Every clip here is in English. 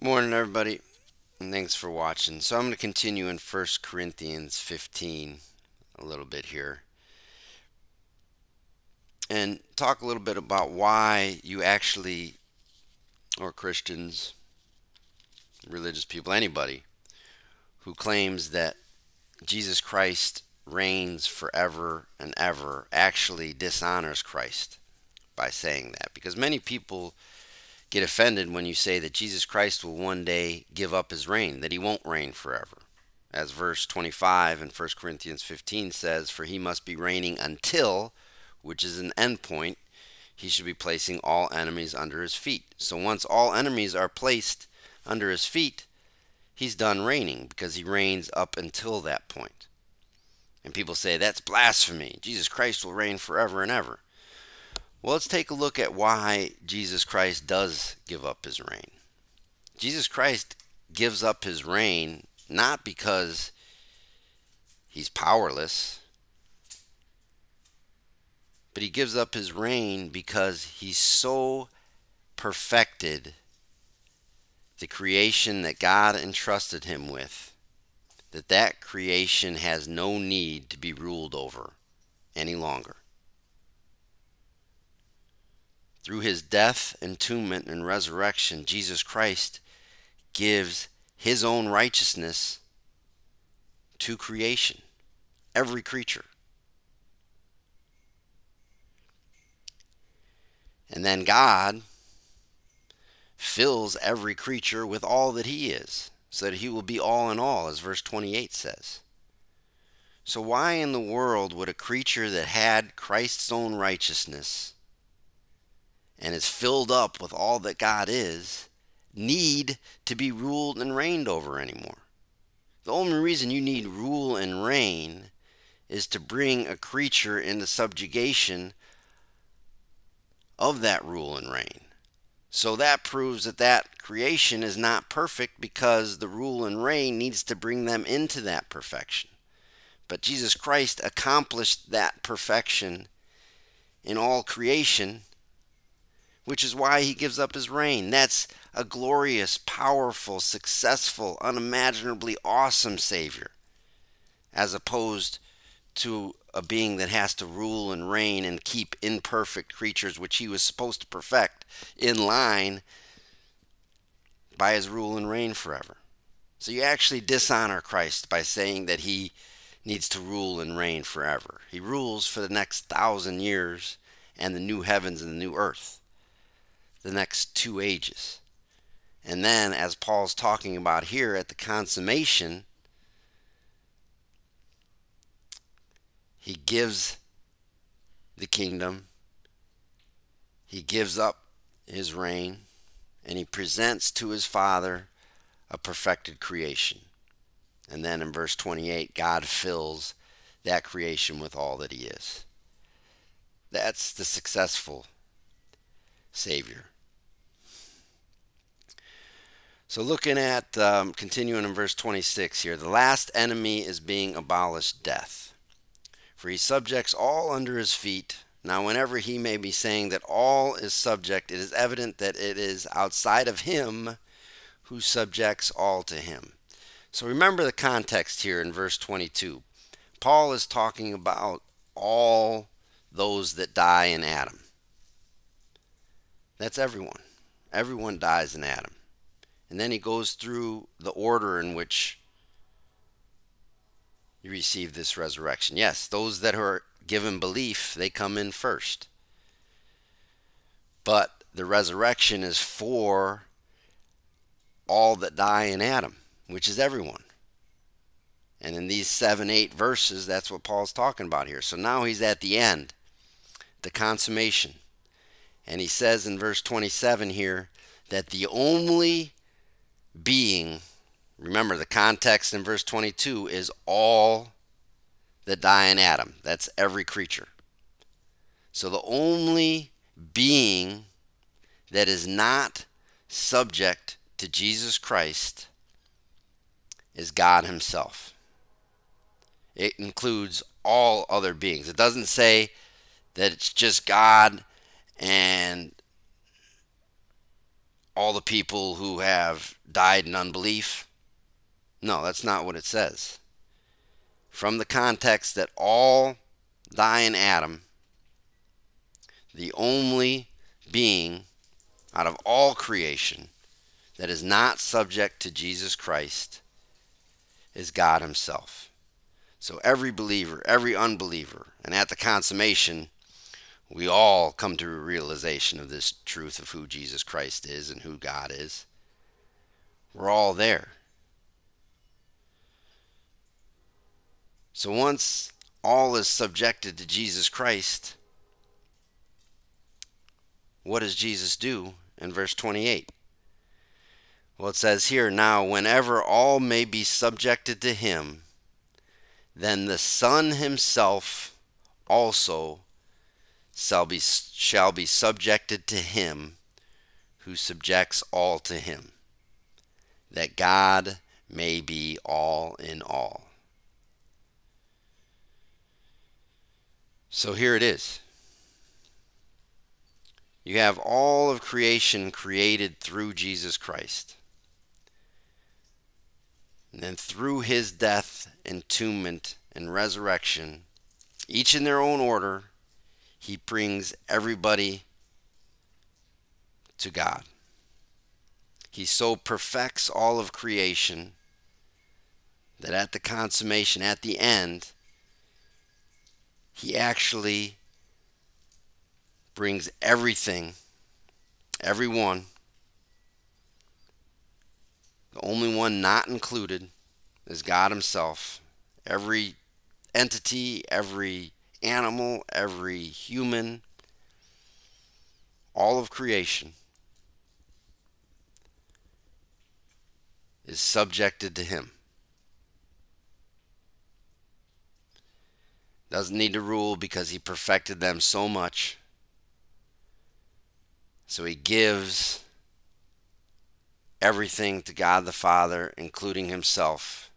Morning, everybody, and thanks for watching. So I'm going to continue in 1 Corinthians 15 a little bit here and talk a little bit about why you actually, or Christians, religious people, anybody who claims that Jesus Christ reigns forever and ever actually dishonors Christ by saying that. Because many people get offended when you say that Jesus Christ will one day give up his reign, that he won't reign forever. As verse 25 in 1 Corinthians 15 says, "For he must be reigning until," which is an end point, "he should be placing all enemies under his feet." So once all enemies are placed under his feet, he's done reigning, because he reigns up until that point. And people say, that's blasphemy. Jesus Christ will reign forever and ever. Well, let's take a look at why Jesus Christ does give up his reign. Jesus Christ gives up his reign not because he's powerless, but he gives up his reign because he's so perfected the creation that God entrusted him with, that creation has no need to be ruled over any longer. Through his death, entombment, and resurrection, Jesus Christ gives his own righteousness to creation, every creature. And then God fills every creature with all that he is, so that he will be all in all, as verse 28 says. So why in the world would a creature that had Christ's own righteousness and is filled up with all that God is need to be ruled and reigned over anymore? The only reason you need rule and reign is to bring a creature into subjugation of that rule and reign. So that proves that creation is not perfect, because the rule and reign needs to bring them into that perfection. But Jesus Christ accomplished that perfection in all creation, which is why he gives up his reign. That's a glorious, powerful, successful, unimaginably awesome Savior, as opposed to a being that has to rule and reign and keep imperfect creatures, which he was supposed to perfect, in line by his rule and reign forever. So you actually dishonor Christ by saying that he needs to rule and reign forever. He rules for the next 1,000 years and the new heavens and the new earth, the next 2 ages. And then, as Paul's talking about here, at the consummation, he gives the kingdom, he gives up his reign, and he presents to his Father a perfected creation. And then in verse 28, God fills that creation with all that he is. That's the successful Savior. So looking at, continuing in verse 26 here, the last enemy is being abolished, death. For he subjects all under his feet. Now whenever he may be saying that all is subject, it is evident that it is outside of him who subjects all to him. So remember the context here in verse 22. Paul is talking about all those that die in Adam. That's everyone. Everyone dies in Adam. And then he goes through the order in which you receive this resurrection. Yes, those that are given belief, they come in first. But the resurrection is for all that die in Adam, which is everyone. And in these 7-8 verses, that's what Paul's talking about here. So now he's at the end, the consummation. And he says in verse 27 here that the only being, remember the context in verse 22 is all that die in Adam. That's every creature. So the only being that is not subject to Jesus Christ is God himself. It includes all other beings. It doesn't say that it's just God and all the people who have died in unbelief. No, that's not what it says. From the context that all die in Adam, the only being out of all creation that is not subject to Jesus Christ is God himself. So every believer, every unbeliever, and at the consummation, we all come to a realization of this truth of who Jesus Christ is and who God is. We're all there. So once all is subjected to Jesus Christ, what does Jesus do in verse 28? Well, it says here, now whenever all may be subjected to him, then the Son himself also shall be subjected to him who subjects all to him, that God may be all in all. So here it is. You have all of creation created through Jesus Christ. And then through his death, entombment, and resurrection, each in their own order, he brings everybody to God. He so perfects all of creation that at the consummation, at the end, he actually brings everything, everyone. The only one not included is God himself. Every entity, every animal, every human, all of creation is subjected to him. Doesn't need to rule because he perfected them so much. So he gives everything to God the Father, including himself.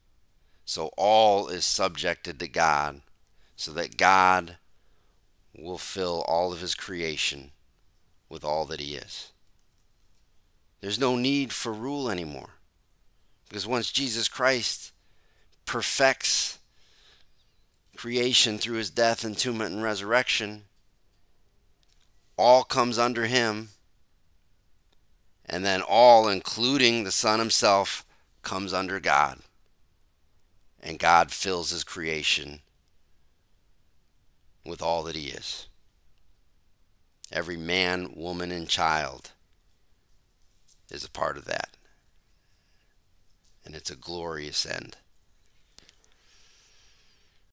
So all is subjected to God, so that God will fill all of his creation with all that he is. There's no need for rule anymore. Because once Jesus Christ perfects creation through his death, entombment, and resurrection, all comes under him. And then all, including the Son himself, comes under God. And God fills his creation with all that he is. Every man, woman, and child is a part of that. And it's a glorious end.